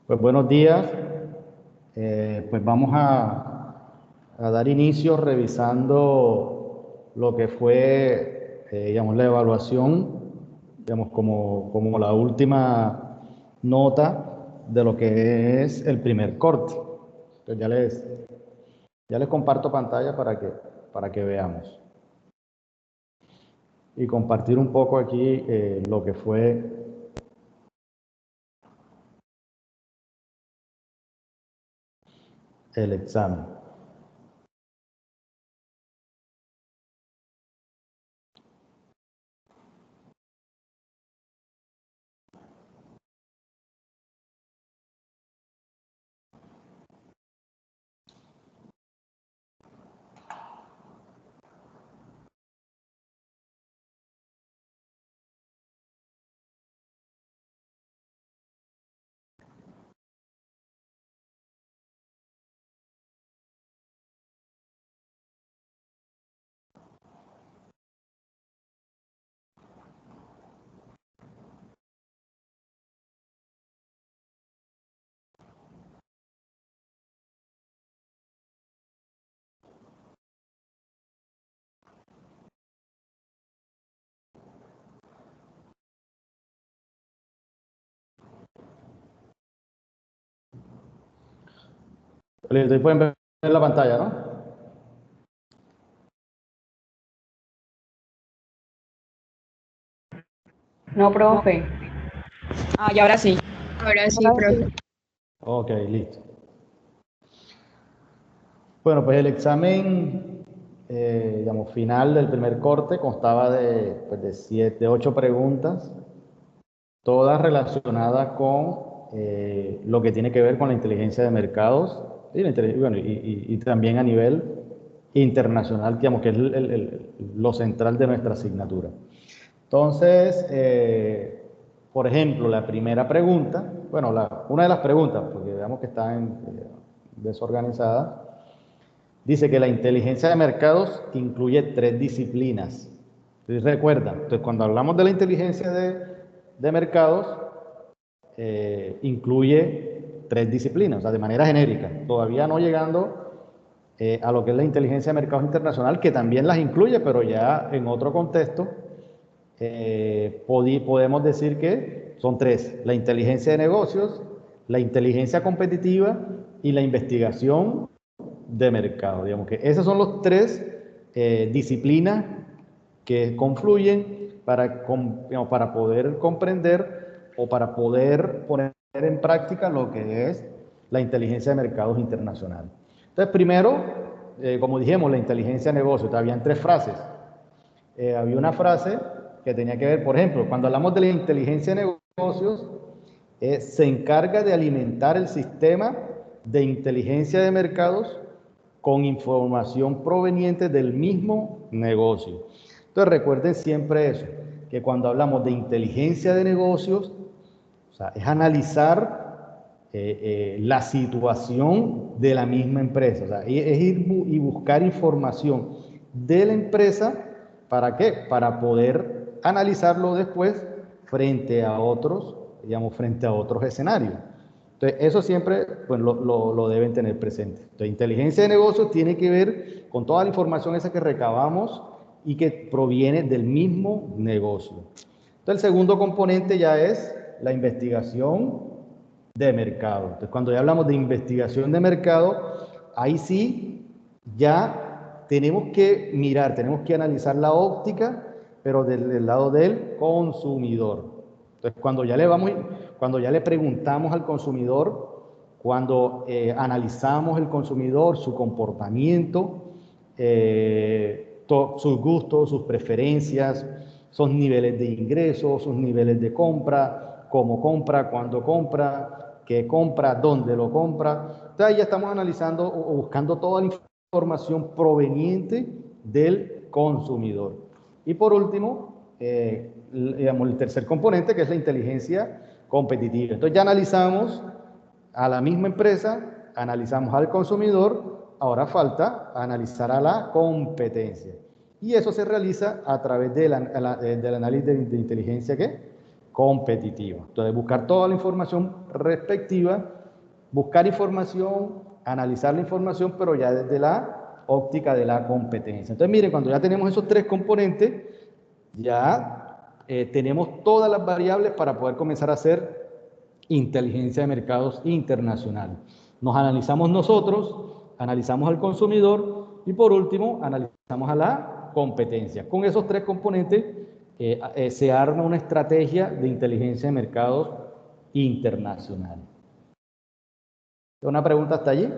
Pues buenos días. Pues vamos a dar inicio revisando lo que fue, digamos, la evaluación, digamos, como la última nota de lo que es el primer corte. Entonces ya les comparto pantalla para que veamos. Y compartir un poco aquí lo que fue el examen. Ustedes pueden ver la pantalla, ¿no? No, profe. Ah, y ahora sí. Ahora sí, profe. Ok, listo. Bueno, pues el examen, digamos, final del primer corte constaba de 8 preguntas, todas relacionadas con lo que tiene que ver con la inteligencia de mercados y también a nivel internacional, digamos, que es lo central de nuestra asignatura. Entonces, por ejemplo, la primera pregunta, bueno, una de las preguntas, porque veamos que está desorganizada, dice que la inteligencia de mercados incluye 3 disciplinas. Entonces, recuerda, entonces, cuando hablamos de la inteligencia de mercados, incluye 3 disciplinas, o sea, de manera genérica, todavía no llegando a lo que es la inteligencia de mercados internacional, que también las incluye, pero ya en otro contexto, podemos decir que son 3: la inteligencia de negocios, la inteligencia competitiva y la investigación de mercado. Digamos que esas son los 3 disciplinas que confluyen para poder comprender o para poder poner en práctica lo que es la inteligencia de mercados internacional. Entonces, primero, como dijimos, la inteligencia de negocios. Habían 3 frases. Había una frase que tenía que ver, por ejemplo, cuando hablamos de la inteligencia de negocios, se encarga de alimentar el sistema de inteligencia de mercados con información proveniente del mismo negocio. Entonces recuerden siempre eso, que cuando hablamos de inteligencia de negocios, o sea, es analizar la situación de la misma empresa, o sea, es ir y buscar información de la empresa. ¿Para qué? Para poder analizarlo después frente a otros, digamos, frente a otros escenarios. Entonces, eso siempre pues, lo deben tener presente. Entonces, inteligencia de negocios tiene que ver con toda la información esa que recabamos y que proviene del mismo negocio. Entonces, el segundo componente ya es la investigación de mercado. Entonces, cuando ya hablamos de investigación de mercado, ahí sí ya tenemos que mirar, tenemos que analizar la óptica, pero del lado del consumidor. Entonces, cuando ya le preguntamos al consumidor, cuando analizamos el consumidor, su comportamiento, sus gustos, sus preferencias, sus niveles de ingresos, sus niveles de compra, cómo compra, cuándo compra, qué compra, dónde lo compra. Entonces ahí ya estamos analizando o buscando toda la información proveniente del consumidor. Y por último, digamos, el tercer componente, que es la inteligencia competitiva. Entonces ya analizamos a la misma empresa, analizamos al consumidor, ahora falta analizar a la competencia. Y eso se realiza a través del análisis de inteligencia competitiva. Entonces, buscar toda la información respectiva, buscar información, analizar la información, pero ya desde la óptica de la competencia. Entonces, miren, cuando ya tenemos esos tres componentes, ya tenemos todas las variables para poder comenzar a hacer inteligencia de mercados internacional. Nos analizamos nosotros, analizamos al consumidor y por último analizamos a la competencia. Con esos tres componentes se arma una estrategia de inteligencia de mercados internacional. ¿Una pregunta hasta allí?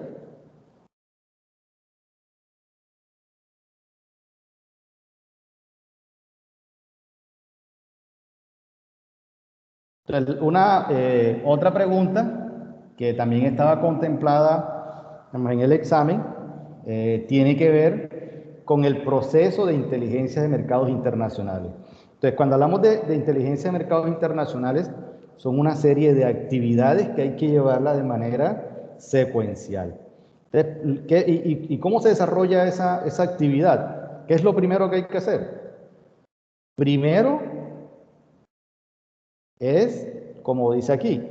Entonces, otra pregunta que también estaba contemplada en el examen tiene que ver con el proceso de inteligencia de mercados internacionales. Entonces, cuando hablamos de inteligencia de mercados internacionales, son una serie de actividades que hay que llevarla de manera secuencial. Entonces, ¿y cómo se desarrolla esa actividad? ¿Qué es lo primero que hay que hacer? Primero es, como dice aquí,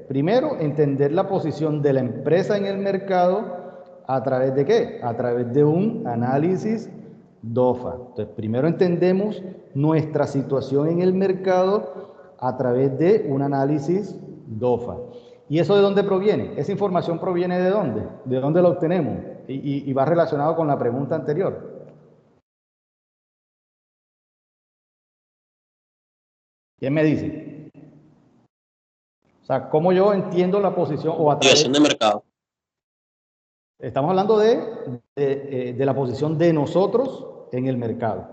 primero entender la posición de la empresa en el mercado a través de ¿qué? A través de un análisis DOFA. Entonces, primero entendemos nuestra situación en el mercado a través de un análisis DOFA. ¿Y eso de dónde proviene? Esa información proviene de dónde? ¿De dónde la obtenemos? Y va relacionado con la pregunta anterior. ¿Quién me dice? O sea, ¿cómo yo entiendo la posición o a través Investigación de mercado? Estamos hablando de la posición de nosotros en el mercado.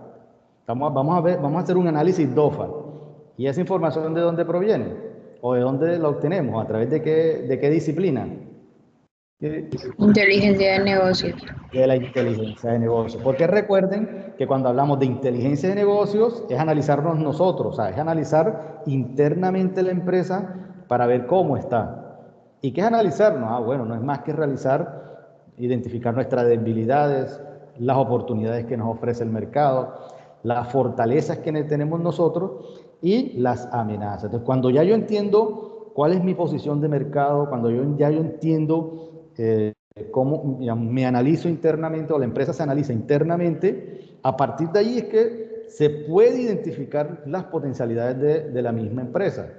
Vamos a hacer un análisis DOFA. ¿Y esa información de dónde proviene? ¿O de dónde la obtenemos? ¿A través de qué disciplina? Inteligencia de negocios. De la inteligencia de negocios. Porque recuerden que cuando hablamos de inteligencia de negocios es analizarnos nosotros, o sea, es analizar internamente la empresa para ver cómo está. ¿Y qué es analizarnos? Ah, bueno, no es más que identificar nuestras debilidades, las oportunidades que nos ofrece el mercado, las fortalezas que tenemos nosotros y las amenazas. Entonces, cuando ya yo entiendo cuál es mi posición de mercado, cuando ya yo entiendo cómo me analizo internamente o la empresa se analiza internamente, a partir de ahí es que se puede identificar las potencialidades de la misma empresa.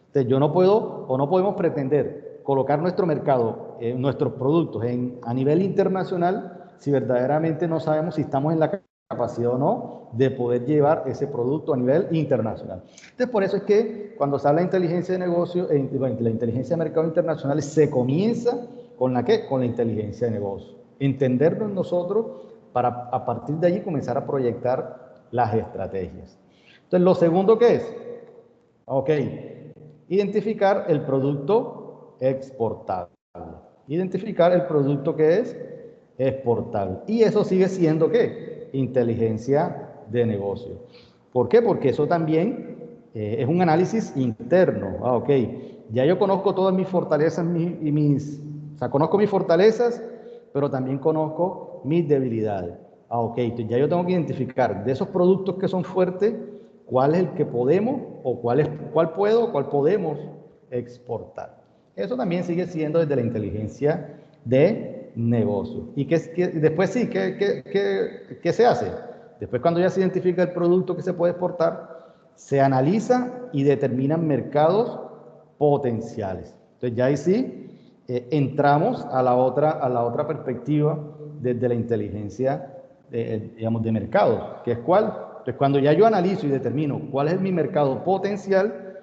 Entonces, yo no puedo o no podemos pretender colocar nuestro mercado, nuestros productos a nivel internacional si verdaderamente no sabemos si estamos en la capacidad o no de poder llevar ese producto a nivel internacional. Entonces, por eso es que cuando se habla de inteligencia de negocio, la inteligencia de mercados internacionales se comienza ¿con la qué? Con la inteligencia de negocio. Entendernos nosotros para a partir de allí comenzar a proyectar las estrategias. Entonces, lo segundo que es, ok, identificar el producto exportable. Identificar el producto que es exportable. Y eso sigue siendo ¿qué? Inteligencia de negocio. ¿Por qué? Porque eso también es un análisis interno. Ah, ok, ya yo conozco todas mis fortalezas o sea, conozco mis fortalezas, pero también conozco mis debilidades. Ah, ok, entonces ya yo tengo que identificar de esos productos que son fuertes, cuál es el que podemos o cuál podemos exportar. Eso también sigue siendo desde la inteligencia de negocio. Y después sí, ¿qué se hace? Después cuando ya se identifica el producto que se puede exportar, se analiza y determinan mercados potenciales. Entonces ya ahí sí entramos a la otra perspectiva desde la inteligencia digamos, de mercados, que es cuál. Entonces cuando ya yo analizo y determino cuál es mi mercado potencial,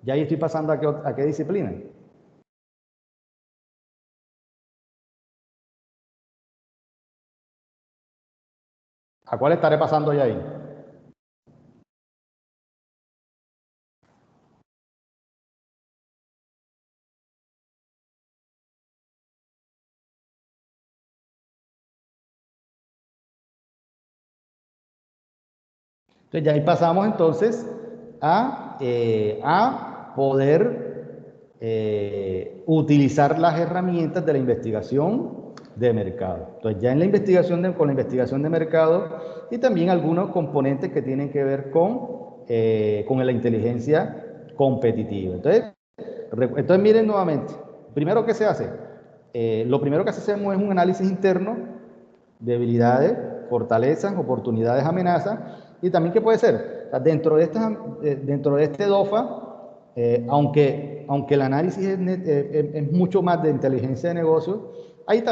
ya ahí estoy pasando a qué disciplina. ¿A cuál estaré pasando ya ahí? Entonces ya ahí pasamos entonces a poder utilizar las herramientas de la investigación de mercado. Entonces, ya en la investigación con la investigación de mercado y también algunos componentes que tienen que ver con la inteligencia competitiva. Entonces miren nuevamente, primero que se hace, lo primero que hacemos es un análisis interno, debilidades, fortalezas, oportunidades, amenazas, y también qué puede ser, o sea, dentro de este DOFA, aunque el análisis es mucho más de inteligencia de negocio, ahí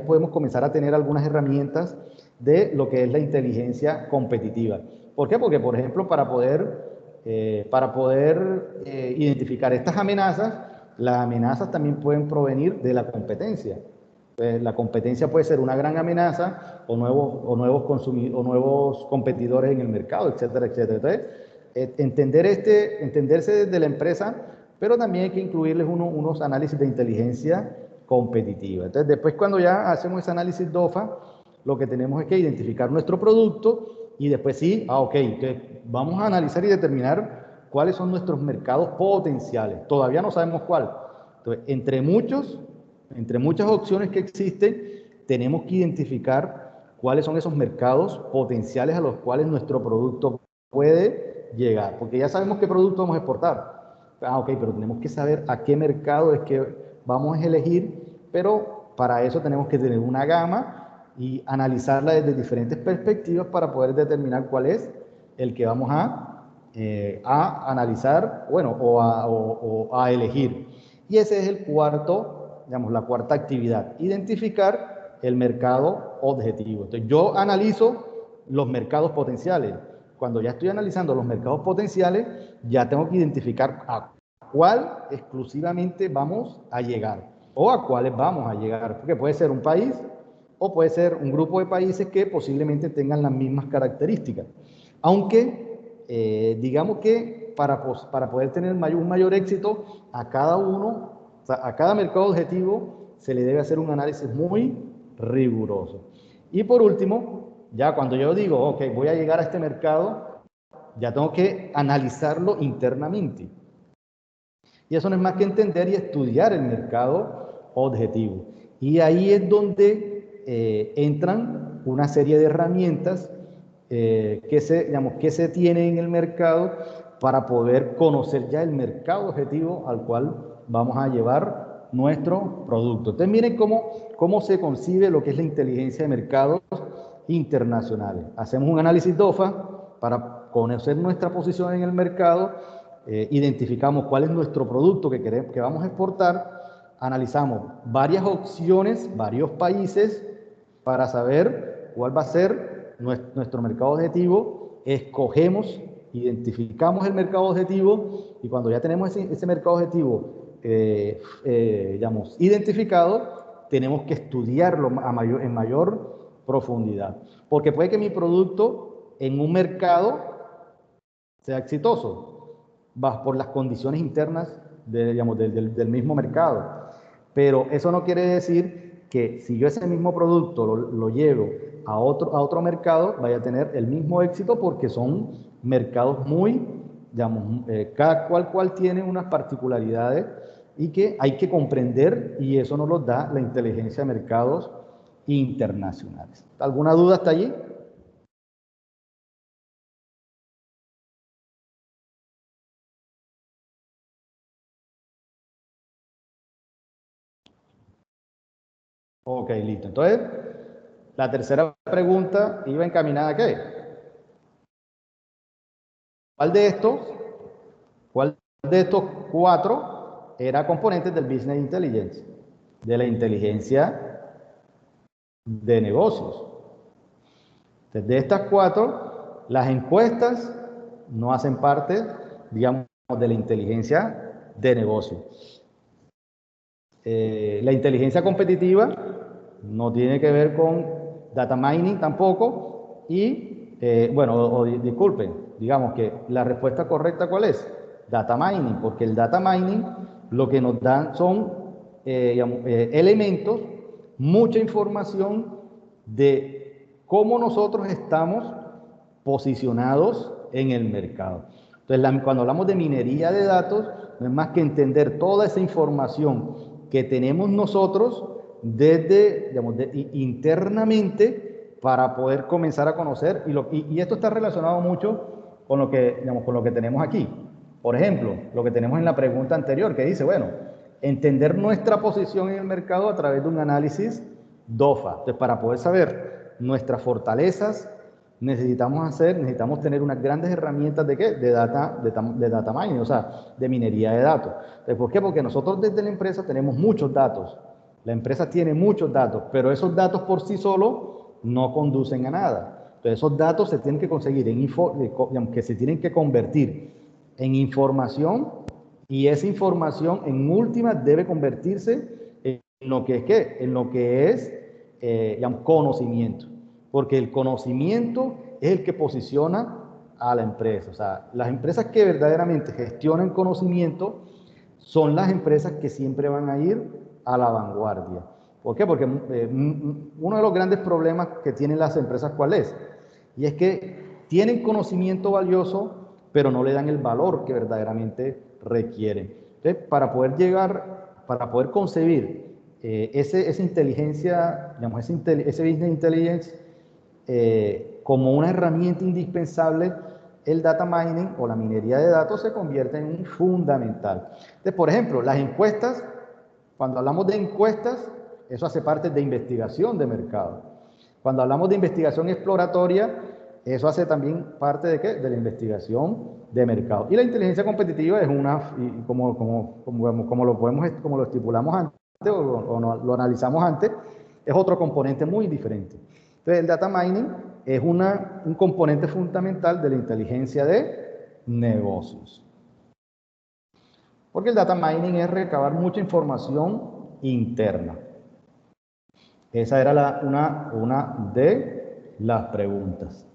podemos comenzar a tener algunas herramientas de lo que es la inteligencia competitiva. ¿Por qué? Porque, por ejemplo, para poder identificar estas amenazas, las amenazas también pueden provenir de la competencia. La competencia puede ser una gran amenaza o nuevos competidores en el mercado, etcétera, etcétera. Entonces, entenderse desde la empresa, pero también hay que incluirles unos análisis de inteligencia competitiva. Entonces, después cuando ya hacemos ese análisis DOFA, lo que tenemos es que identificar nuestro producto y después sí, vamos a analizar y determinar cuáles son nuestros mercados potenciales. Todavía no sabemos cuál. Entonces, entre muchas opciones que existen, tenemos que identificar cuáles son esos mercados potenciales a los cuales nuestro producto puede llegar, porque ya sabemos qué producto vamos a exportar. Pero tenemos que saber a qué mercado es que vamos a elegir, pero para eso tenemos que tener una gama y analizarla desde diferentes perspectivas para poder determinar cuál es el que vamos a analizar, o a elegir. Y ese es la cuarta actividad, identificar el mercado objetivo. Entonces, yo analizo los mercados potenciales. Cuando ya estoy analizando los mercados potenciales, ya tengo que identificar a cuál exclusivamente vamos a llegar o a cuáles vamos a llegar, porque puede ser un país o puede ser un grupo de países que posiblemente tengan las mismas características. Aunque, digamos que para poder tener un mayor éxito a cada uno, o sea, a cada mercado objetivo, se le debe hacer un análisis muy riguroso. Y por último, ya cuando yo digo, voy a llegar a este mercado, ya tengo que analizarlo internamente. Y eso no es más que entender y estudiar el mercado objetivo. Y ahí es donde entran una serie de herramientas que se tienen en el mercado para poder conocer ya el mercado objetivo al cual vamos a llevar nuestro producto. Entonces miren cómo se concibe lo que es la inteligencia de mercados internacionales. Hacemos un análisis DOFA para conocer nuestra posición en el mercado, identificamos cuál es nuestro producto que vamos a exportar, analizamos varias opciones, varios países para saber cuál va a ser nuestro mercado objetivo, escogemos, identificamos el mercado objetivo y cuando ya tenemos ese mercado objetivo identificado, tenemos que estudiarlo en mayor profundidad, porque puede que mi producto en un mercado sea exitoso por las condiciones internas del mismo mercado, pero eso no quiere decir que si yo ese mismo producto lo llevo a otro mercado, vaya a tener el mismo éxito, porque son mercados cada cual tiene unas particularidades y que hay que comprender, y eso nos lo da la inteligencia de mercados internacionales. ¿Alguna duda hasta allí? Ok, listo. Entonces, la tercera pregunta iba encaminada a ¿qué? ¿Cuál de estos cuatro era componentes del Business Intelligence, de la inteligencia de negocios? Entonces, de estas cuatro, las encuestas no hacen parte, digamos, de la inteligencia de negocios. La inteligencia competitiva no tiene que ver con data mining tampoco. Y, disculpen, digamos que la respuesta correcta, ¿cuál es? Data mining, porque el data mining lo que nos dan son elementos, mucha información de cómo nosotros estamos posicionados en el mercado. Entonces, cuando hablamos de minería de datos, no es más que entender toda esa información que tenemos nosotros desde, digamos, internamente para poder comenzar a conocer, y esto está relacionado mucho con lo que, digamos, con lo que tenemos aquí. Por ejemplo, lo que tenemos en la pregunta anterior, que dice, bueno, entender nuestra posición en el mercado a través de un análisis DOFA. Entonces, para poder saber nuestras fortalezas, necesitamos tener unas grandes herramientas de ¿qué? De data mining, o sea, de minería de datos. Entonces, ¿por qué? Porque nosotros desde la empresa tenemos muchos datos. La empresa tiene muchos datos, pero esos datos por sí solos no conducen a nada. Entonces, esos datos se tienen que conseguir que se tienen que convertir en información, y esa información en última debe convertirse en lo que es ¿qué? En lo que es conocimiento, porque el conocimiento es el que posiciona a la empresa. O sea, las empresas que verdaderamente gestionan conocimiento son las empresas que siempre van a ir a la vanguardia. ¿Por qué? Porque uno de los grandes problemas que tienen las empresas, ¿cuál es? Y es que tienen conocimiento valioso, pero no le dan el valor que verdaderamente requieren. Entonces, para poder concebir esa inteligencia, digamos, ese business intelligence como una herramienta indispensable, el data mining o la minería de datos se convierte en un fundamental. Entonces, por ejemplo, las encuestas, cuando hablamos de encuestas, eso hace parte de investigación de mercado. Cuando hablamos de investigación exploratoria, eso hace también parte de ¿qué? De la investigación de mercado. Y la inteligencia competitiva es como lo estipulamos antes o lo analizamos antes, es otro componente muy diferente. Entonces, el data mining es un componente fundamental de la inteligencia de negocios. Porque el data mining es recabar mucha información interna. Esa era una de las preguntas.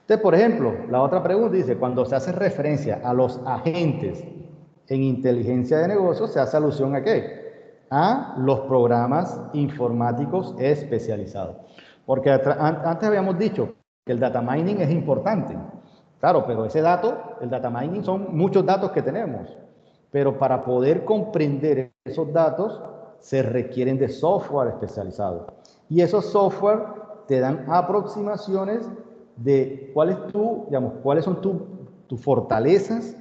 Entonces, por ejemplo, la otra pregunta dice, cuando se hace referencia a los agentes en inteligencia de negocios, se hace alusión ¿a qué? A los programas informáticos especializados. Porque antes habíamos dicho que el data mining es importante. Claro, pero el data mining son muchos datos que tenemos. Pero para poder comprender esos datos, se requieren de software especializado. Y esos software te dan aproximaciones de cuáles son tus fortalezas,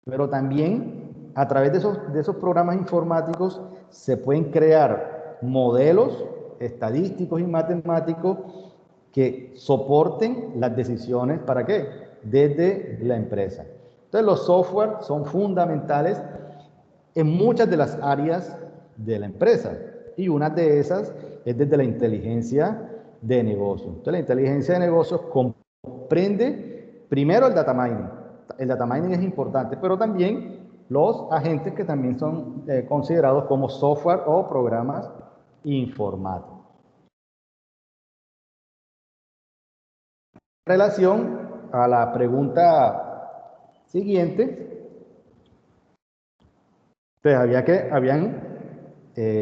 pero también a través de esos programas informáticos se pueden crear modelos estadísticos y matemáticos que soporten las decisiones, ¿para qué? Desde la empresa. Entonces, los software son fundamentales en muchas de las áreas de la empresa, y una de esas es desde la inteligencia de negocios. Entonces, la inteligencia de negocios comprende primero el data mining. El data mining es importante, pero también los agentes que también son considerados como software o programas informáticos. En relación a la pregunta siguiente, entonces habían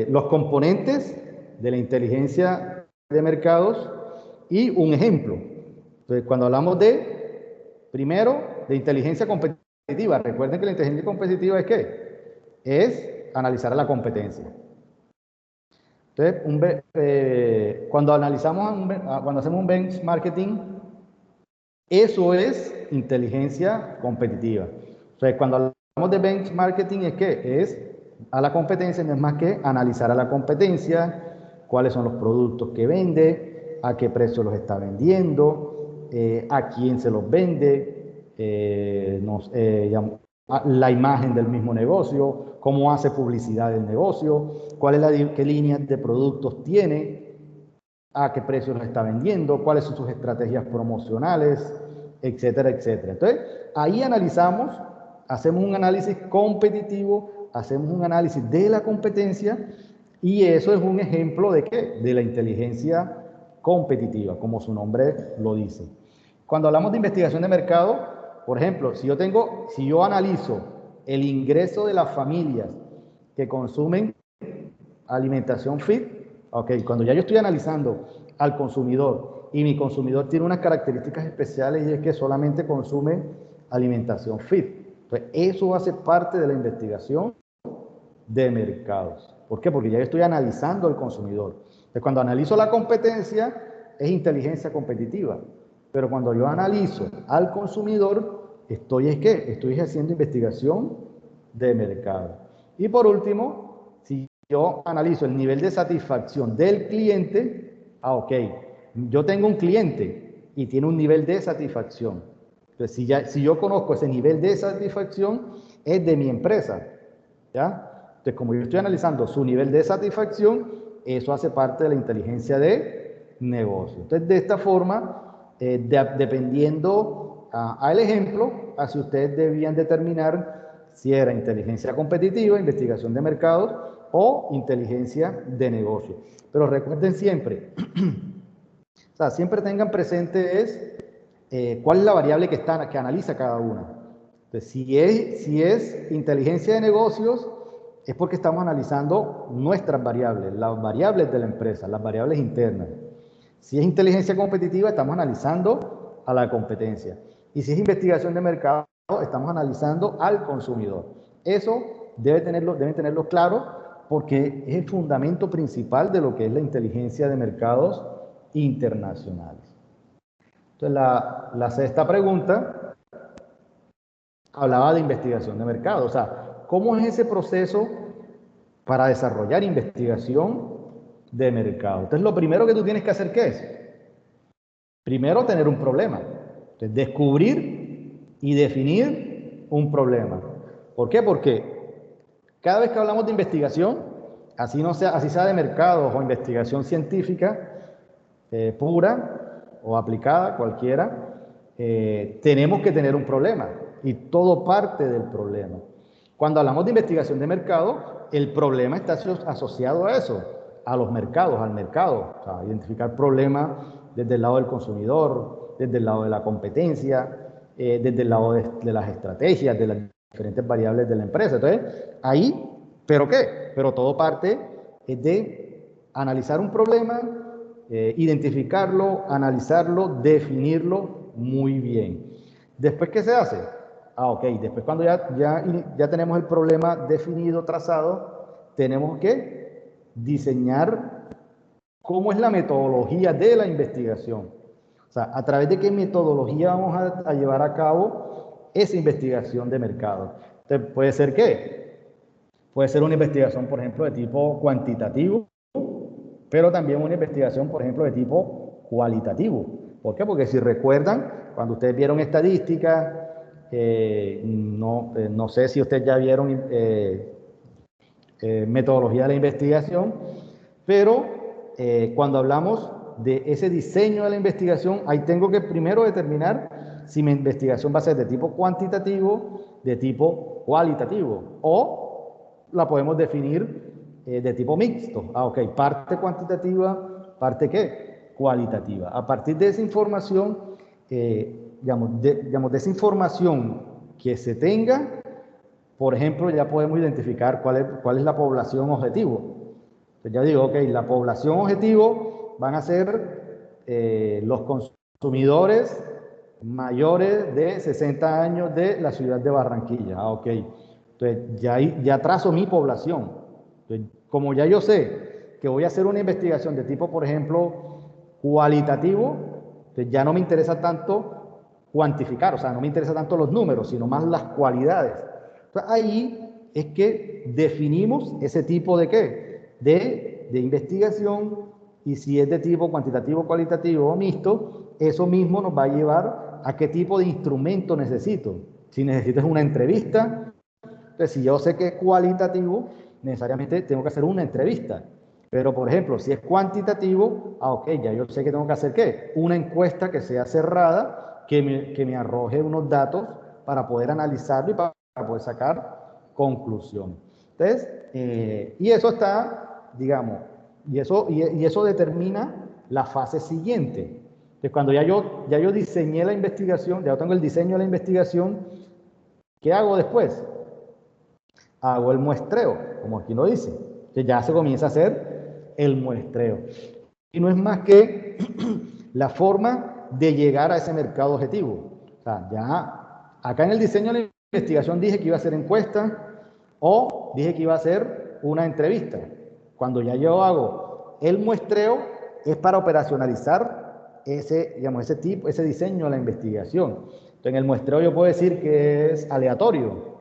los componentes de la inteligencia de mercados y un ejemplo. Entonces, cuando hablamos primero, de inteligencia competitiva, recuerden que la inteligencia competitiva es ¿qué? Es analizar la competencia. Entonces, cuando hacemos un benchmarking, eso es inteligencia competitiva. Entonces, cuando hablamos de benchmarking es ¿qué? Es a la competencia, no es más que analizar a la competencia, cuáles son los productos que vende, a qué precio los está vendiendo, a quién se los vende, la imagen del mismo negocio, cómo hace publicidad del negocio, qué líneas de productos tiene, a qué precio los está vendiendo, cuáles son sus estrategias promocionales, etcétera, etcétera. Entonces, ahí hacemos un análisis competitivo, hacemos un análisis de la competencia, y eso es un ejemplo de ¿qué? De la inteligencia competitiva, como su nombre lo dice. Cuando hablamos de investigación de mercado, por ejemplo, si yo analizo el ingreso de las familias que consumen alimentación fit, ok, cuando ya yo estoy analizando al consumidor y mi consumidor tiene unas características especiales y es que solamente consume alimentación fit, pues eso hace parte de la investigación de mercados. ¿Por qué? Porque ya yo estoy analizando al consumidor. Entonces, cuando analizo la competencia, es inteligencia competitiva. Pero cuando yo analizo al consumidor, estoy haciendo investigación de mercado. Y por último, si yo analizo el nivel de satisfacción del cliente, ok, yo tengo un cliente y tiene un nivel de satisfacción. Entonces, si yo conozco ese nivel de satisfacción, es de mi empresa, ¿ya? Entonces, como yo estoy analizando su nivel de satisfacción, eso hace parte de la inteligencia de negocio. Entonces, de esta forma, dependiendo al ejemplo, así ustedes debían determinar si era inteligencia competitiva, investigación de mercados o inteligencia de negocio. Pero recuerden siempre, o sea, siempre tengan presente cuál es la variable que analiza cada una. Entonces, si es inteligencia de negocios, es porque estamos analizando nuestras variables, las variables de la empresa, las variables internas. Si es inteligencia competitiva, estamos analizando a la competencia. Y si es investigación de mercado, estamos analizando al consumidor. Eso deben tenerlo claro porque es el fundamento principal de lo que es la inteligencia de mercados internacionales. Entonces, la sexta pregunta hablaba de investigación de mercado. O sea, ¿cómo es ese proceso para desarrollar investigación de mercado? Entonces, lo primero que tú tienes que hacer, ¿qué es? Primero, tener un problema. Entonces, descubrir y definir un problema. ¿Por qué? Porque cada vez que hablamos de investigación, así sea de mercados o investigación científica pura o aplicada, cualquiera, tenemos que tener un problema y todo parte del problema. Cuando hablamos de investigación de mercado, el problema está asociado a eso, a los mercados, al mercado. O sea, identificar problemas desde el lado del consumidor, desde el lado de la competencia, desde el lado de las estrategias, de las diferentes variables de la empresa. Entonces, ahí, ¿pero qué? Pero todo parte de analizar un problema, identificarlo, analizarlo, definirlo muy bien. ¿Después qué se hace? Ok, después cuando ya tenemos el problema definido, trazado, tenemos que diseñar cómo es la metodología de la investigación. O sea, a través de qué metodología vamos a llevar a cabo esa investigación de mercado. Entonces, ¿puede ser qué? Puede ser una investigación, por ejemplo, de tipo cuantitativo, pero también una investigación, por ejemplo, de tipo cualitativo. ¿Por qué? Porque si recuerdan, cuando ustedes vieron estadísticas, no sé si ustedes ya vieron metodología de la investigación, pero cuando hablamos de ese diseño de la investigación, ahí tengo que primero determinar si mi investigación va a ser de tipo cuantitativo, de tipo cualitativo, o la podemos definir de tipo mixto. Ok, parte cuantitativa, parte ¿qué? Cualitativa. A partir de esa información, de esa información que se tenga, por ejemplo, ya podemos identificar cuál es la población objetivo. Entonces ya digo, ok, la población objetivo van a ser los consumidores mayores de 60 años de la ciudad de Barranquilla. Ok, entonces ya trazo mi población. Entonces, como ya yo sé que voy a hacer una investigación de tipo, por ejemplo, cualitativo, entonces ya no me interesa tanto cuantificar, o sea, no me interesa tanto los números, sino más las cualidades. Entonces, ahí es que definimos ese tipo de ¿qué? De investigación, y si es de tipo cuantitativo, cualitativo o mixto, eso mismo nos va a llevar a qué tipo de instrumento necesito. Si necesitas una entrevista, entonces si yo sé que es cualitativo, necesariamente tengo que hacer una entrevista. Pero, por ejemplo, si es cuantitativo, ok, ya yo sé que tengo que hacer ¿qué? Una encuesta que sea cerrada, que me arroje unos datos para poder analizarlo y para poder sacar conclusión. Entonces, y eso está, digamos, y eso determina la fase siguiente. Entonces, cuando ya yo diseñé la investigación, ya tengo el diseño de la investigación, ¿qué hago después? Hago el muestreo, como aquí lo dice. Entonces ya se comienza a hacer el muestreo. Y no es más que la forma de llegar a ese mercado objetivo. O sea, ya acá en el diseño de la investigación dije que iba a ser encuesta o dije que iba a ser una entrevista. Cuando ya yo hago el muestreo, es para operacionalizar ese, digamos, ese diseño de la investigación. Entonces, en el muestreo yo puedo decir que es aleatorio.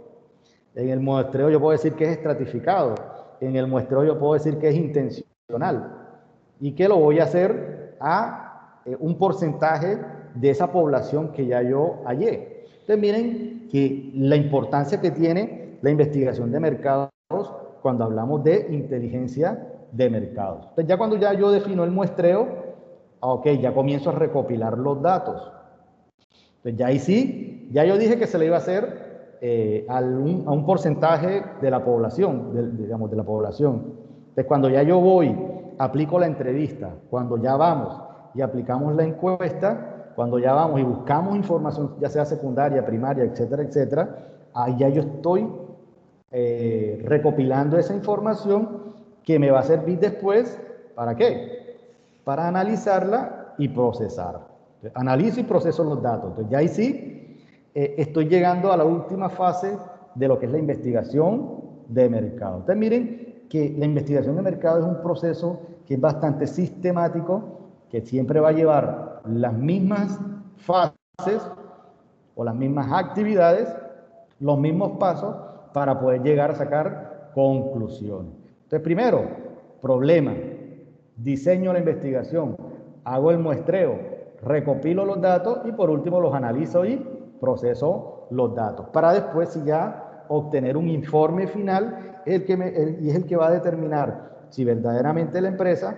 En el muestreo yo puedo decir que es estratificado. En el muestreo yo puedo decir que es intencional. Y que lo voy a hacer a un porcentaje de esa población que ya yo hallé. Entonces miren que la importancia que tiene la investigación de mercados cuando hablamos de inteligencia de mercados. Entonces ya cuando ya yo defino el muestreo, ok, ya comienzo a recopilar los datos. Entonces ya ahí sí, ya yo dije que se le iba a hacer a un porcentaje de la población, digamos, de la población. Entonces cuando ya yo voy, aplico la entrevista, cuando ya vamos y aplicamos la encuesta, cuando ya vamos y buscamos información, ya sea secundaria, primaria, etcétera, etcétera, ahí ya yo estoy recopilando esa información que me va a servir después, ¿para qué? Para analizarla y procesar. Entonces, analizo y proceso los datos. Entonces ya ahí sí estoy llegando a la última fase de lo que es la investigación de mercado. Entonces miren que la investigación de mercado es un proceso que es bastante sistemático, que siempre va a llevar las mismas fases o las mismas actividades, los mismos pasos para poder llegar a sacar conclusiones. Entonces, primero, problema, diseño la investigación, hago el muestreo, recopilo los datos y por último los analizo y proceso los datos para después si ya obtener un informe final y es el que va a determinar si verdaderamente la empresa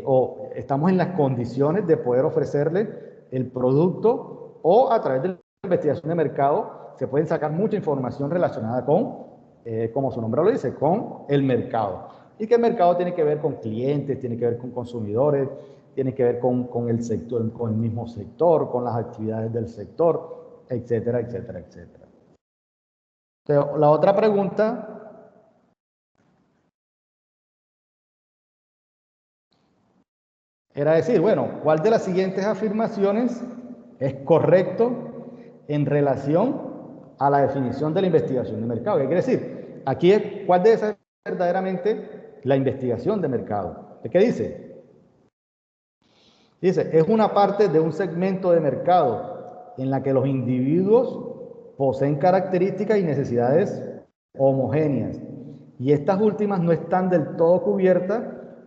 o estamos en las condiciones de poder ofrecerle el producto o a través de la investigación de mercado se pueden sacar mucha información relacionada con, como su nombre lo dice, con el mercado. Y que el mercado tiene que ver con clientes, tiene que ver con consumidores, tiene que ver con el sector, con el mismo sector, con las actividades del sector, etcétera, etcétera, etcétera. Entonces, la otra pregunta era decir, bueno, ¿cuál de las siguientes afirmaciones es correcto en relación a la definición de la investigación de mercado? ¿Qué quiere decir? Aquí es, ¿cuál de esas es verdaderamente la investigación de mercado? ¿Qué dice? Dice, es una parte de un segmento de mercado en la que los individuos poseen características y necesidades homogéneas y estas últimas no están del todo cubiertas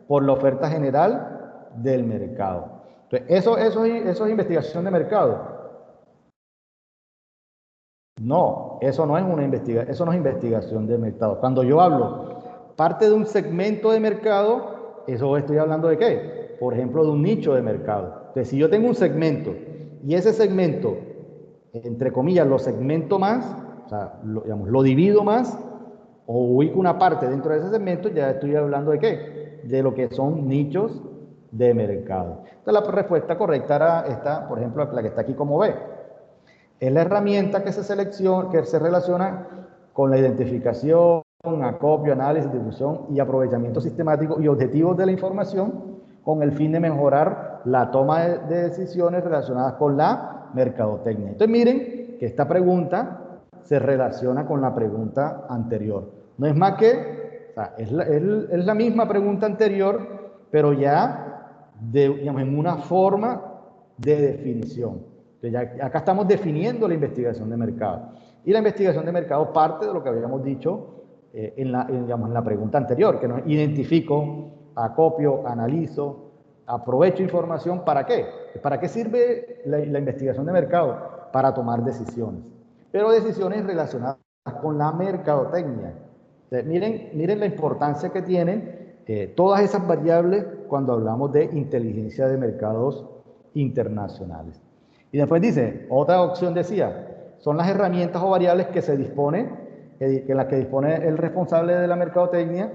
por la oferta general del mercado. Entonces, eso es investigación de mercado. No, eso no es eso no es investigación de mercado. Cuando yo hablo parte de un segmento de mercado, eso estoy hablando de qué? Por ejemplo, de un nicho de mercado. Entonces, si yo tengo un segmento y ese segmento, entre comillas, lo segmento más, o sea, digamos, lo divido más o ubico una parte dentro de ese segmento, ya estoy hablando de qué? De lo que son nichos de mercado. Entonces, la respuesta correcta era esta, por ejemplo, la que está aquí como B. Es la herramienta que se relaciona con la identificación, acopio, análisis, difusión y aprovechamiento sistemático y objetivos de la información con el fin de mejorar la toma de decisiones relacionadas con la mercadotecnia. Entonces miren que esta pregunta se relaciona con la pregunta anterior. No es más que, o sea, es la misma pregunta anterior, pero ya digamos, en una forma de definición. Entonces ya, acá estamos definiendo la investigación de mercado. Y la investigación de mercado parte de lo que habíamos dicho digamos, en la pregunta anterior, que nos identifico, acopio, analizo, aprovecho información. ¿Para qué? ¿Para qué sirve la investigación de mercado? Para tomar decisiones. Pero decisiones relacionadas con la mercadotecnia. Entonces, miren la importancia que tienen todas esas variables cuando hablamos de inteligencia de mercados internacionales. Y después dice, otra opción decía, son las herramientas o variables que se dispone, en las que dispone el responsable de la mercadotecnia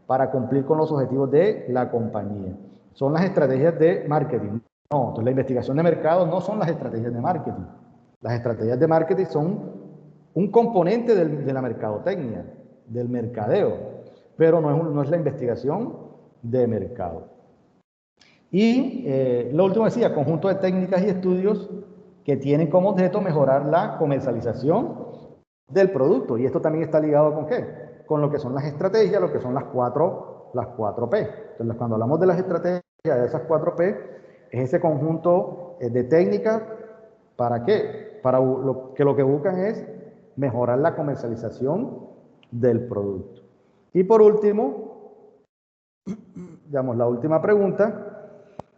para cumplir con los objetivos de la compañía. Son las estrategias de marketing. No, entonces la investigación de mercado no son las estrategias de marketing. Las estrategias de marketing son un componente de la mercadotecnia, del mercadeo, pero no es la investigación de mercado. Y lo último decía, conjunto de técnicas y estudios que tienen como objeto mejorar la comercialización del producto. Y esto también está ligado con ¿qué? Con lo que son las estrategias, lo que son las 4 las 4P. Entonces, cuando hablamos de las estrategias de esas 4P, es ese conjunto de técnicas. ¿Para qué? Para lo que buscan es mejorar la comercialización del producto. Y por último, digamos, la última pregunta,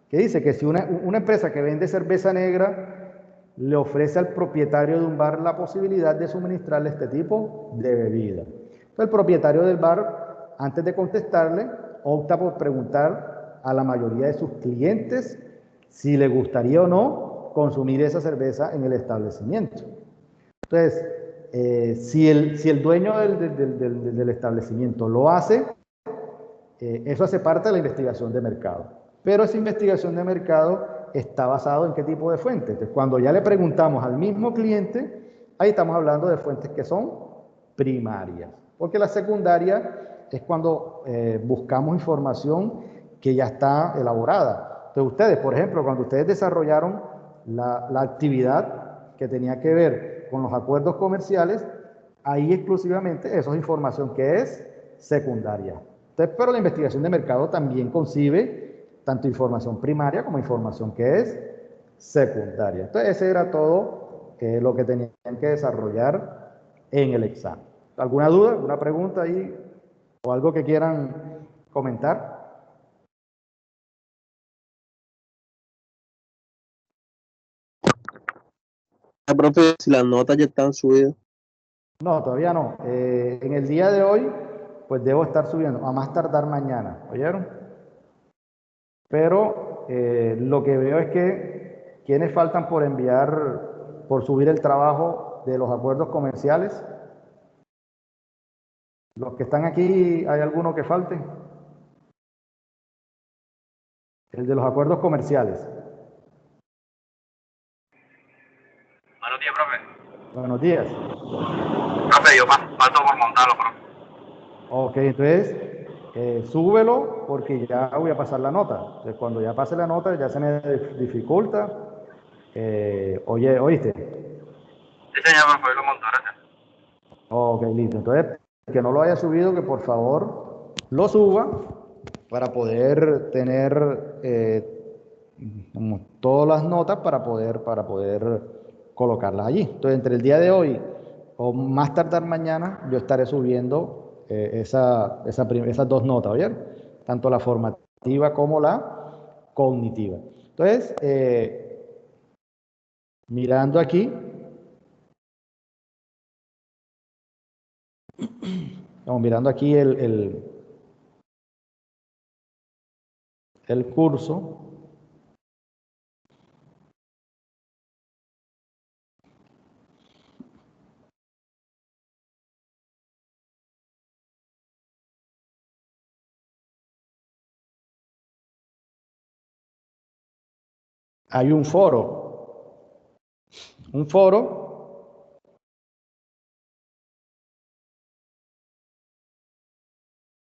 que dice que si una empresa que vende cerveza negra le ofrece al propietario de un bar la posibilidad de suministrarle este tipo de bebida. Entonces, el propietario del bar, antes de contestarle, opta por preguntar a la mayoría de sus clientes si le gustaría o no consumir esa cerveza en el establecimiento. Entonces, si el dueño del establecimiento lo hace, eso hace parte de la investigación de mercado. Pero esa investigación de mercado está basado en qué tipo de fuentes. Entonces, cuando ya le preguntamos al mismo cliente, ahí estamos hablando de fuentes que son primarias. Porque la secundaria es cuando buscamos información que ya está elaborada. Entonces, ustedes, por ejemplo, cuando ustedes desarrollaron la actividad que tenía que ver con los acuerdos comerciales, ahí exclusivamente eso es información que es secundaria. Entonces, pero la investigación de mercado también concibe tanto información primaria como información que es secundaria. Entonces, ese era todo lo que tenían que desarrollar en el examen. ¿Alguna duda, alguna pregunta ahí o algo que quieran comentar? Profe, si las notas ya están subidas. No, todavía no. En el día de hoy, pues debo estar subiendo, a más tardar mañana, ¿oyeron? Pero lo que veo es que quienes faltan por enviar, por subir el trabajo de los acuerdos comerciales. Los que están aquí, ¿hay alguno que falte? El de los acuerdos comerciales. Buenos días, profe. Buenos días. Profe, yo paso por montarlo, profe. Ok, entonces súbelo porque ya voy a pasar la nota. Entonces, cuando ya pase la nota, ya se me dificulta. ¿Oíste? Sí, señor, profe, lo monto, gracias. Ok, listo. Entonces, el que no lo haya subido, que por favor lo suba para poder tener todas las notas para poder colocarlas allí. Entonces, entre el día de hoy o más tardar mañana, yo estaré subiendo esas dos notas, ¿bien? Tanto la formativa como la cognitiva. Entonces, mirando aquí, estamos mirando aquí el curso. Hay un foro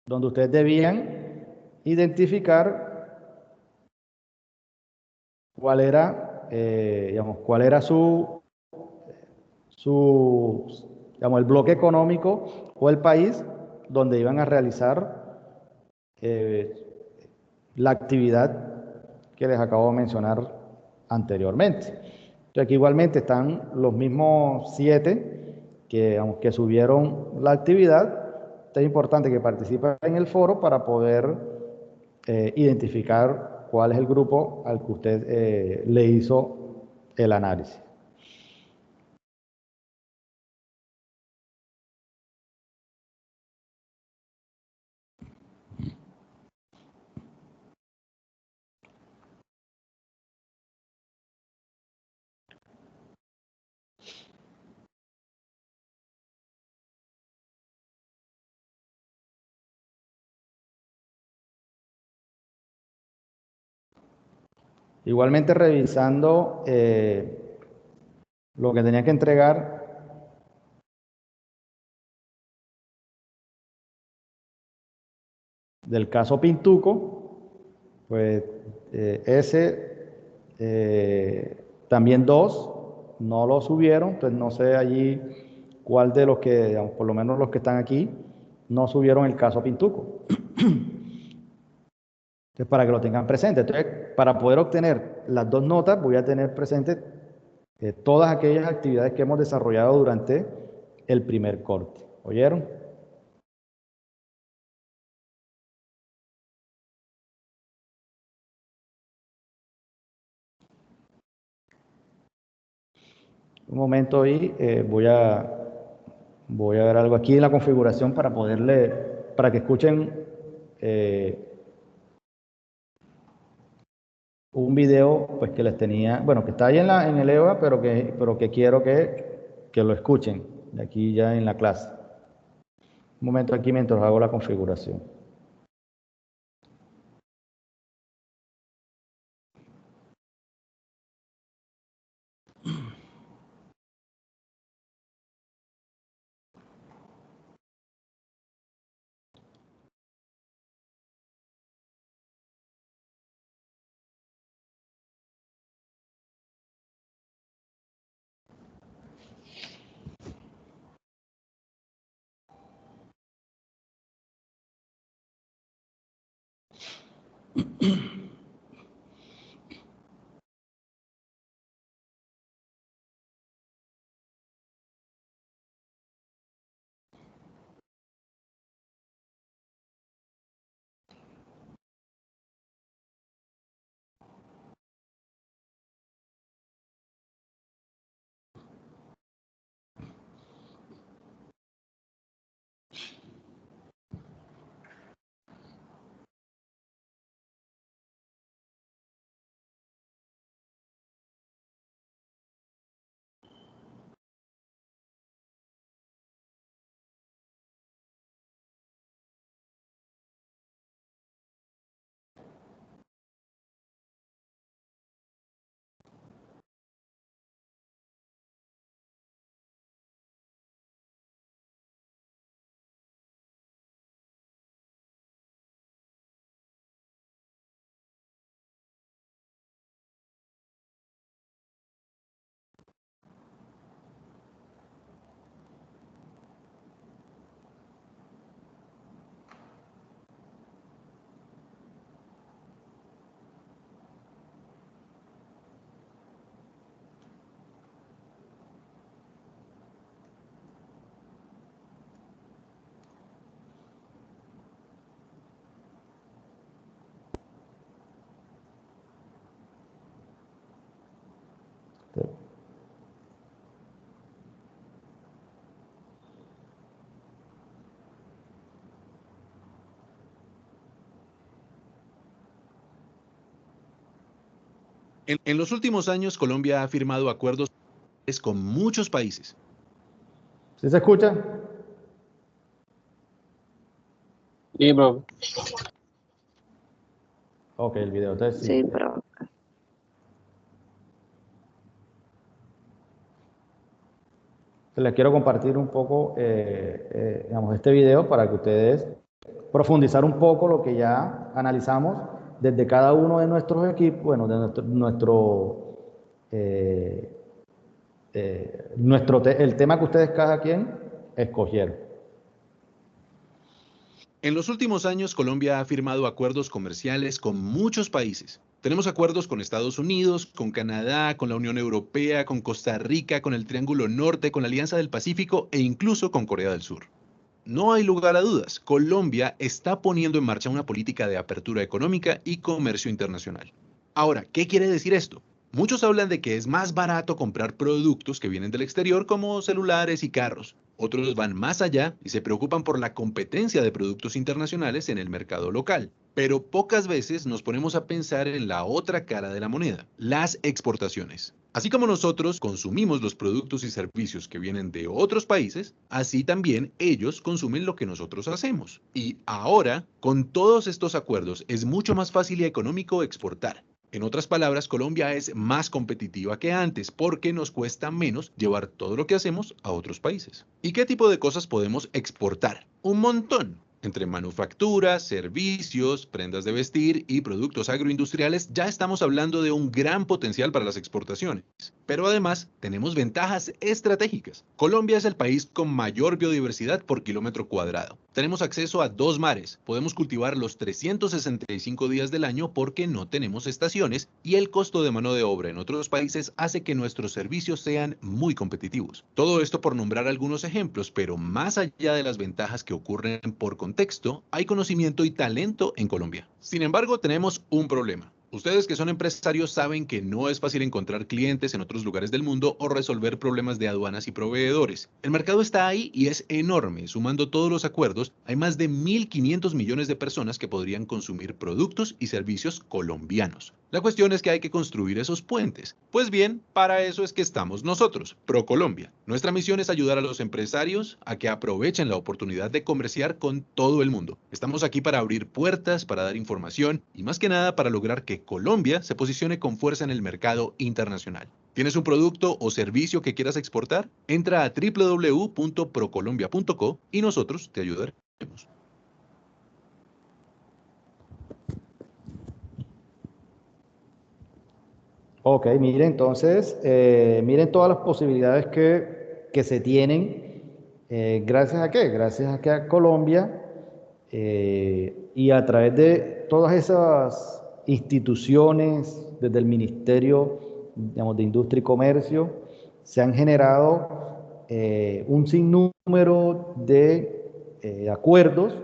donde ustedes debían identificar cuál era, cuál era el bloque económico o el país donde iban a realizar la actividad que les acabo de mencionar anteriormente. Entonces, aquí igualmente están los mismos 7 que subieron la actividad. Es importante que participen en el foro para poder identificar cuál es el grupo al que usted le hizo el análisis. Igualmente revisando lo que tenía que entregar del caso Pintuco, pues también 2 no lo subieron, entonces no sé allí cuál de los que, digamos, por lo menos los que están aquí, no subieron el caso Pintuco. Entonces, para que lo tengan presente. Entonces, para poder obtener las dos notas, voy a tener presente todas aquellas actividades que hemos desarrollado durante el primer corte. ¿Oyeron? Un momento ahí, voy a ver algo aquí en la configuración para para que escuchen un video pues que les tenía, bueno, que está ahí en el EVA, pero que quiero que lo escuchen de aquí ya en la clase. Un momento aquí mientras hago la configuración. En los últimos años, Colombia ha firmado acuerdos con muchos países. ¿Sí se escucha? Sí, profe. Ok, el video. Entonces, sí. Sí, pero Les quiero compartir un poco digamos, este video para que ustedes profundizar un poco lo que ya analizamos desde cada uno de nuestros equipos, bueno, de el tema que ustedes cada quien escogieron. En los últimos años, Colombia ha firmado acuerdos comerciales con muchos países. Tenemos acuerdos con Estados Unidos, con Canadá, con la Unión Europea, con Costa Rica, con el Triángulo Norte, con la Alianza del Pacífico e incluso con Corea del Sur. No hay lugar a dudas, Colombia está poniendo en marcha una política de apertura económica y comercio internacional. Ahora, ¿qué quiere decir esto? Muchos hablan de que es más barato comprar productos que vienen del exterior como celulares y carros. Otros van más allá y se preocupan por la competencia de productos internacionales en el mercado local. Pero pocas veces nos ponemos a pensar en la otra cara de la moneda, las exportaciones. Así como nosotros consumimos los productos y servicios que vienen de otros países, así también ellos consumen lo que nosotros hacemos. Y ahora, con todos estos acuerdos, es mucho más fácil y económico exportar. En otras palabras, Colombia es más competitiva que antes porque nos cuesta menos llevar todo lo que hacemos a otros países. ¿Y qué tipo de cosas podemos exportar? Un montón. Entre manufactura, servicios, prendas de vestir y productos agroindustriales, ya estamos hablando de un gran potencial para las exportaciones. Pero además, tenemos ventajas estratégicas. Colombia es el país con mayor biodiversidad por kilómetro cuadrado. Tenemos acceso a 2 mares, podemos cultivar los 365 días del año porque no tenemos estaciones y el costo de mano de obra en otros países hace que nuestros servicios sean muy competitivos. Todo esto por nombrar algunos ejemplos, pero más allá de las ventajas que ocurren por contexto, hay conocimiento y talento en Colombia. Sin embargo, tenemos un problema. Ustedes que son empresarios saben que no es fácil encontrar clientes en otros lugares del mundo o resolver problemas de aduanas y proveedores. El mercado está ahí y es enorme. Sumando todos los acuerdos, hay más de 1.500 millones de personas que podrían consumir productos y servicios colombianos. La cuestión es que hay que construir esos puentes. Pues bien, para eso es que estamos nosotros, ProColombia. Nuestra misión es ayudar a los empresarios a que aprovechen la oportunidad de comerciar con todo el mundo. Estamos aquí para abrir puertas, para dar información y más que nada para lograr que Colombia se posicione con fuerza en el mercado internacional. ¿Tienes un producto o servicio que quieras exportar? Entra a www.procolombia.co y nosotros te ayudaremos. Ok, miren, entonces, miren todas las posibilidades que se tienen. ¿Gracias a qué? Gracias a que a Colombia y a través de todas esas instituciones, desde el Ministerio, digamos, de Industria y Comercio, se han generado un sinnúmero de acuerdos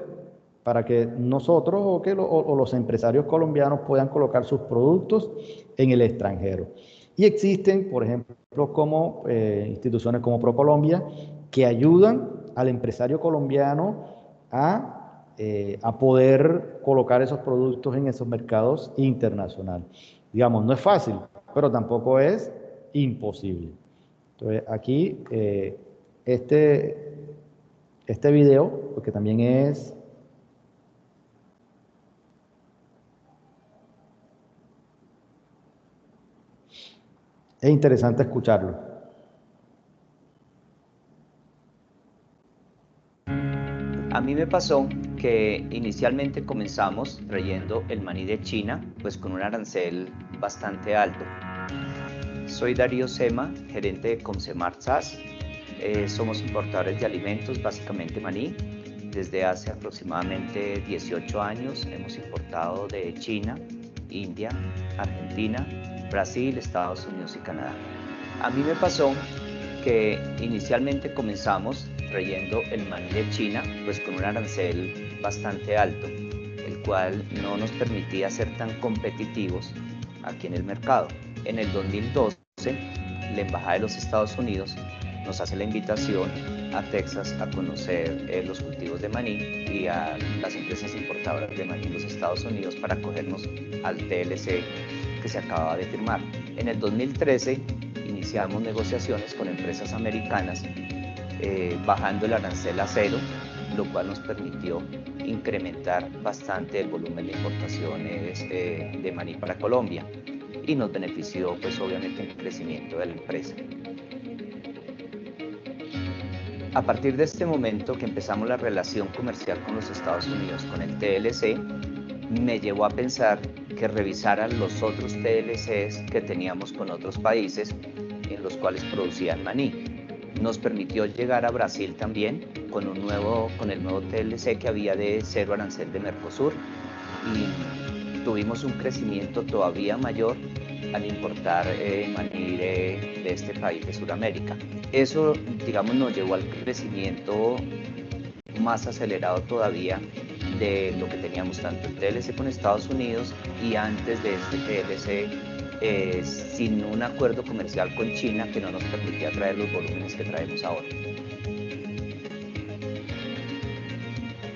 para que nosotros o los empresarios colombianos puedan colocar sus productos en el extranjero. Y existen, por ejemplo, como instituciones como ProColombia, que ayudan al empresario colombiano a poder colocar esos productos en esos mercados internacionales. Digamos, no es fácil, pero tampoco es imposible. Entonces, aquí, este video, porque también es interesante escucharlo. A mí me pasó que inicialmente comenzamos trayendo el maní de China, pues con un arancel bastante alto. Soy Darío Sema, gerente de Comsemar SAS. Somos importadores de alimentos, básicamente maní. Desde hace aproximadamente 18 años hemos importado de China, India, Argentina, Brasil, Estados Unidos y Canadá. A mí me pasó que inicialmente comenzamos trayendo el maní de China, pues con un arancel bastante alto, el cual no nos permitía ser tan competitivos aquí en el mercado. En el 2012, la Embajada de los Estados Unidos nos hace la invitación a Texas a conocer los cultivos de maní y a las empresas importadoras de maní en los Estados Unidos para acogernos al TLC que se acababa de firmar. En el 2013 iniciamos negociaciones con empresas americanas bajando el arancel a cero, lo cual nos permitió incrementar bastante el volumen de importaciones de maní para Colombia y nos benefició pues obviamente el crecimiento de la empresa. A partir de este momento que empezamos la relación comercial con los Estados Unidos, con el TLC, me llevó a pensar que revisaran los otros TLCs que teníamos con otros países en los cuales producían maní. Nos permitió llegar a Brasil también con el nuevo TLC que había de cero arancel de Mercosur y tuvimos un crecimiento todavía mayor al importar maní de este país de Sudamérica. Eso, digamos, nos llevó al crecimiento más acelerado todavía de lo que teníamos tanto el TLC con Estados Unidos y antes de este TLC sin un acuerdo comercial con China que no nos permitía traer los volúmenes que traemos ahora.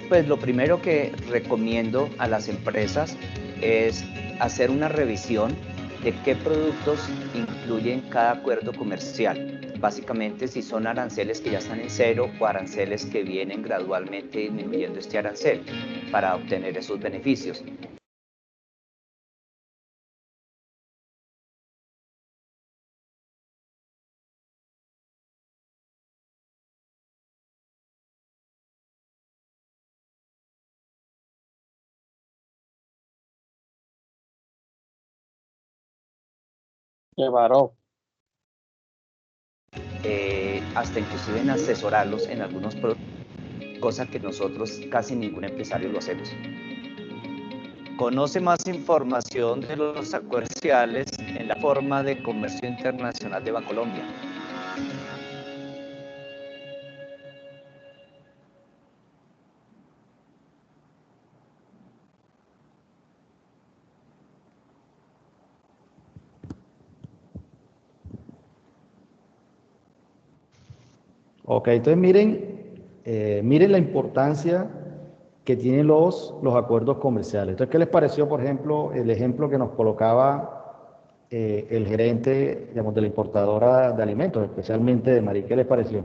Pues lo primero que recomiendo a las empresas es hacer una revisión de qué productos incluyen cada acuerdo comercial. Básicamente si son aranceles que ya están en cero o aranceles que vienen gradualmente disminuyendo este arancel para obtener esos beneficios. Qué varón. Hasta inclusive en asesorarlos en algunos productos. cosa que nosotros casi ningún empresario lo hacemos. Conoce más información de los acuerdos comerciales en la forma de comercio internacional de Bancolombia. Ok, entonces miren la importancia que tienen los acuerdos comerciales. Entonces, ¿qué les pareció, por ejemplo, el ejemplo que nos colocaba el gerente, digamos, de la importadora de alimentos, especialmente de Marí? ¿Qué les pareció?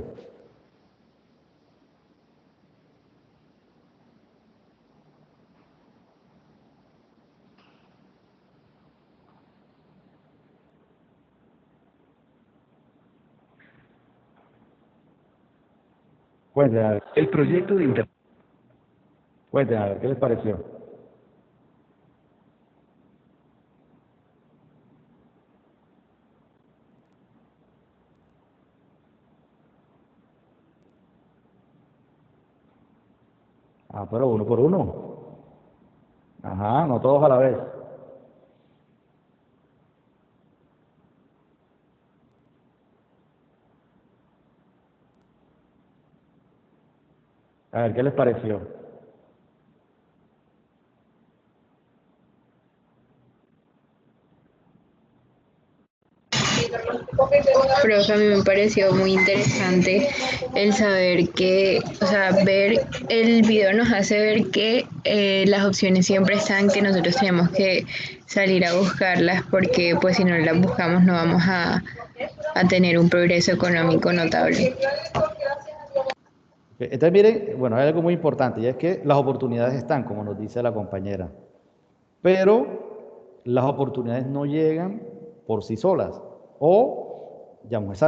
Cuéntenme, a ver, El proyecto de inter- cuéntenme, a ver, ¿qué les pareció? Ah, pero uno por uno. Ajá, no todos a la vez. A ver, ¿qué les pareció? Profe, a mí me pareció muy interesante el saber que, o sea, ver el video nos hace ver que las opciones siempre están, que nosotros tenemos que salir a buscarlas porque pues si no las buscamos no vamos a tener un progreso económico notable. Entonces, miren, bueno, hay algo muy importante y es que las oportunidades están, como nos dice la compañera, pero las oportunidades no llegan por sí solas. O, digamos,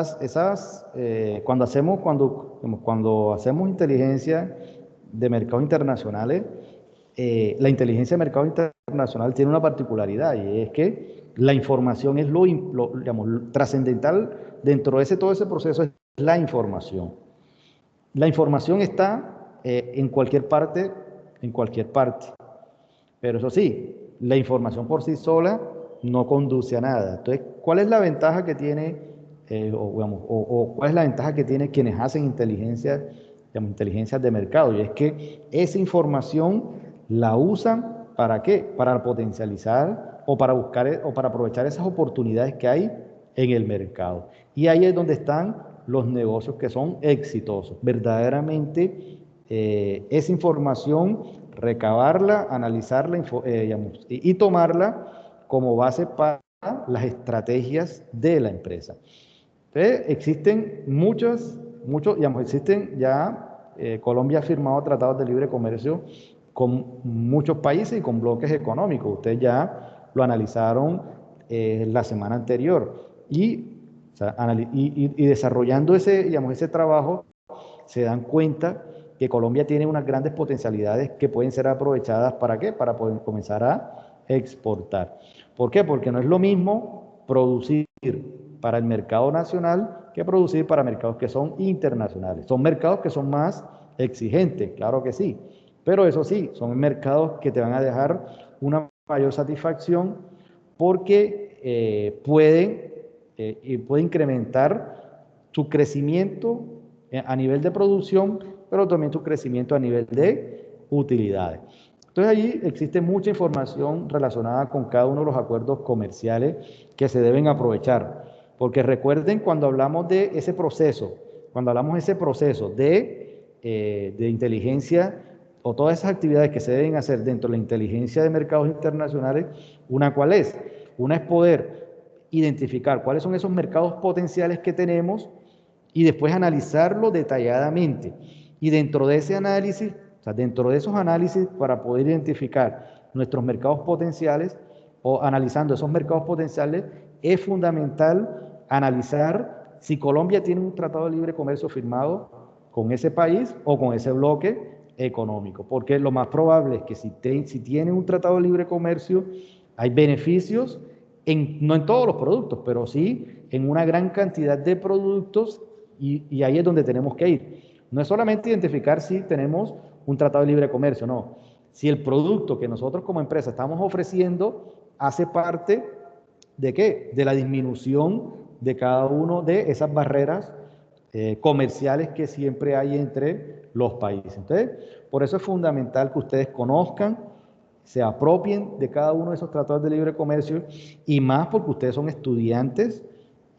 cuando hacemos inteligencia de mercados internacionales, la inteligencia de mercado internacional tiene una particularidad y es que la información es digamos, trascendental dentro de todo ese proceso, es la información. La información está en cualquier parte, pero eso sí, la información por sí sola no conduce a nada. Entonces, ¿cuál es la ventaja que tiene, cuál es la ventaja que tiene quienes hacen inteligencia, digamos, inteligencias de mercado? Y es que esa información la usan ¿para qué? Para potencializar o para buscar o para aprovechar esas oportunidades que hay en el mercado. Y ahí es donde están los negocios que son exitosos. Verdaderamente, esa información, recabarla, analizarla digamos, y tomarla como base para las estrategias de la empresa. Entonces, existen existen ya, Colombia ha firmado tratados de libre comercio con muchos países y con bloques económicos. Ustedes ya lo analizaron la semana anterior. O sea, y desarrollando ese trabajo, se dan cuenta que Colombia tiene unas grandes potencialidades que pueden ser aprovechadas ¿para qué? Para poder comenzar a exportar. ¿Por qué? Porque no es lo mismo producir para el mercado nacional que producir para mercados que son internacionales. Son mercados que son más exigentes, claro que sí, pero eso sí, son mercados que te van a dejar una mayor satisfacción porque puede incrementar tu crecimiento a nivel de producción, pero también tu crecimiento a nivel de utilidades. Entonces allí existe mucha información relacionada con cada uno de los acuerdos comerciales que se deben aprovechar. Porque recuerden cuando hablamos de ese proceso, de inteligencia o todas esas actividades que se deben hacer dentro de la inteligencia de mercados internacionales, ¿cuál es? Una es poder identificar cuáles son esos mercados potenciales que tenemos y después analizarlo detalladamente. Y dentro de ese análisis, o sea, dentro de esos análisis, para poder identificar nuestros mercados potenciales o analizando esos mercados potenciales, es fundamental analizar si Colombia tiene un tratado de libre comercio firmado con ese país o con ese bloque económico, porque lo más probable es que si tiene un tratado de libre comercio, hay beneficios, no en todos los productos, pero sí en una gran cantidad de productos y ahí es donde tenemos que ir. No es solamente identificar si tenemos un tratado de libre comercio, no. Si el producto que nosotros como empresa estamos ofreciendo hace parte ¿de qué? De la disminución de cada uno de esas barreras comerciales que siempre hay entre los países. Entonces, por eso es fundamental que ustedes conozcan, se apropien de cada uno de esos tratados de libre comercio y más porque ustedes son estudiantes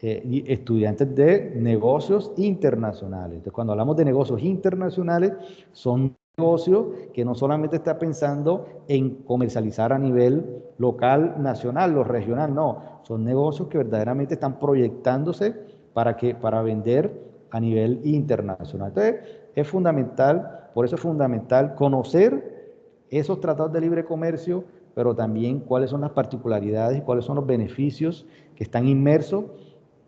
estudiantes de negocios internacionales. Entonces, cuando hablamos de negocios internacionales, son negocios que no solamente está pensando en comercializar a nivel local, nacional o regional, no, son negocios que verdaderamente están proyectándose para vender a nivel internacional. Entonces, es fundamental, por eso es fundamental conocer esos tratados de libre comercio, pero también cuáles son las particularidades y cuáles son los beneficios que están inmersos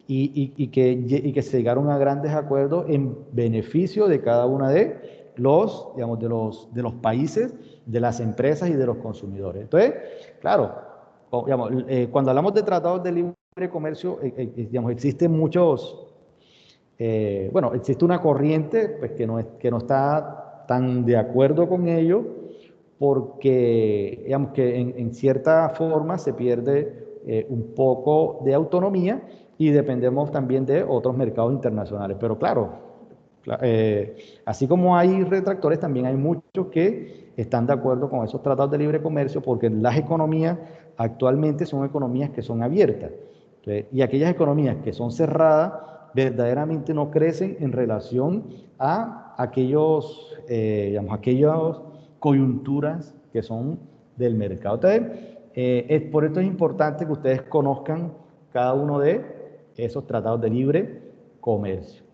y que se llegaron a grandes acuerdos en beneficio de cada una de los, digamos, de los países, de las empresas y de los consumidores. Entonces, claro, digamos, cuando hablamos de tratados de libre comercio, digamos, existen muchos, bueno, existe una corriente pues, que no está tan de acuerdo con ello, porque, digamos, que en cierta forma se pierde un poco de autonomía y dependemos también de otros mercados internacionales. Pero claro, así como hay retractores, también hay muchos que están de acuerdo con esos tratados de libre comercio porque las economías actualmente son economías que son abiertas. Entonces, y aquellas economías que son cerradas verdaderamente no crecen en relación a aquellas coyunturas que son del mercado. Entonces, por esto es importante que ustedes conozcan cada uno de esos tratados de libre comercio.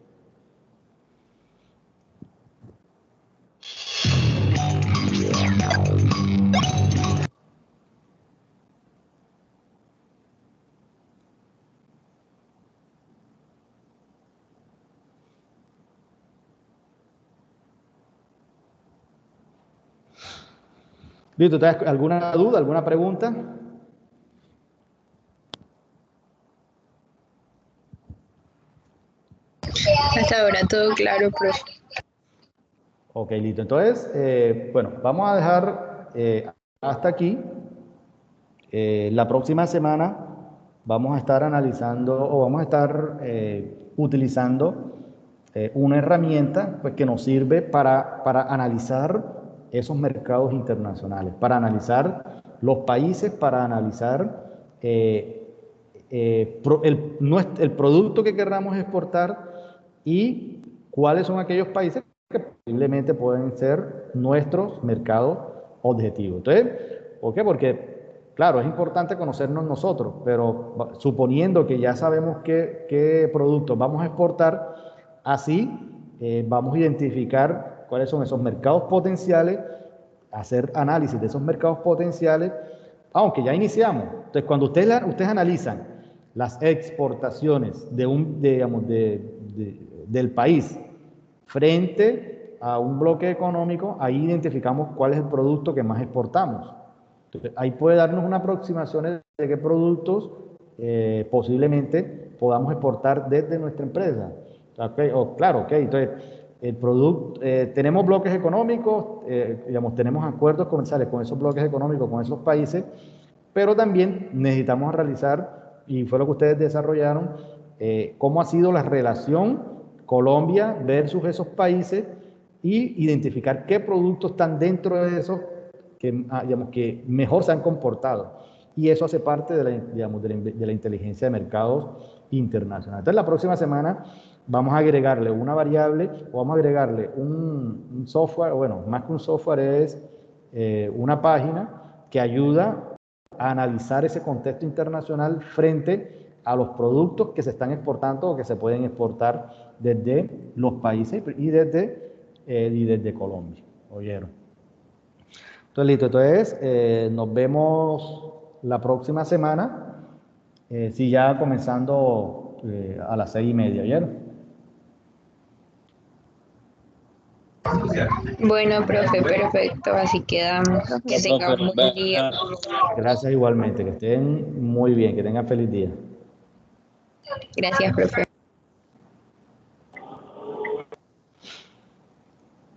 Listo, ¿alguna duda, alguna pregunta? Hasta ahora todo claro, profe. Ok, listo. Entonces, bueno, vamos a dejar hasta aquí. La próxima semana vamos a estar analizando o vamos a estar utilizando una herramienta pues, que nos sirve para analizar esos mercados internacionales, para analizar los países, para analizar el producto que queramos exportar y cuáles son aquellos países que posiblemente pueden ser nuestros mercados objetivos. Entonces, ¿por qué? Porque claro, es importante conocernos nosotros, pero suponiendo que ya sabemos qué productos vamos a exportar, así vamos a identificar cuáles son esos mercados potenciales, hacer análisis de esos mercados potenciales, aunque ya iniciamos. Entonces, cuando ustedes analizan las exportaciones del país frente a un bloque económico, ahí identificamos cuál es el producto que más exportamos. Entonces, ahí puede darnos una aproximación de qué productos posiblemente podamos exportar desde nuestra empresa. Okay, claro, ok. Entonces, el producto, tenemos bloques económicos, digamos, tenemos acuerdos comerciales con esos bloques económicos, con esos países, pero también necesitamos realizar, y fue lo que ustedes desarrollaron, cómo ha sido la relación Colombia versus esos países y identificar qué productos están dentro de esos que mejor se han comportado. Y eso hace parte de la inteligencia de mercados internacional. Entonces, la próxima semana vamos a agregarle una variable o vamos a agregarle un software, bueno, más que un software es una página que ayuda a analizar ese contexto internacional frente a los productos que se están exportando o que se pueden exportar desde los países y desde Colombia. ¿Oyeron? Entonces, listo. Entonces, nos vemos la próxima semana, sí, ya comenzando a las 6:30, ¿oyeron? Bueno, profe, perfecto. Así quedamos. Que tenga un buen día. Gracias igualmente. Que estén muy bien. Que tengan feliz día. Gracias, profe.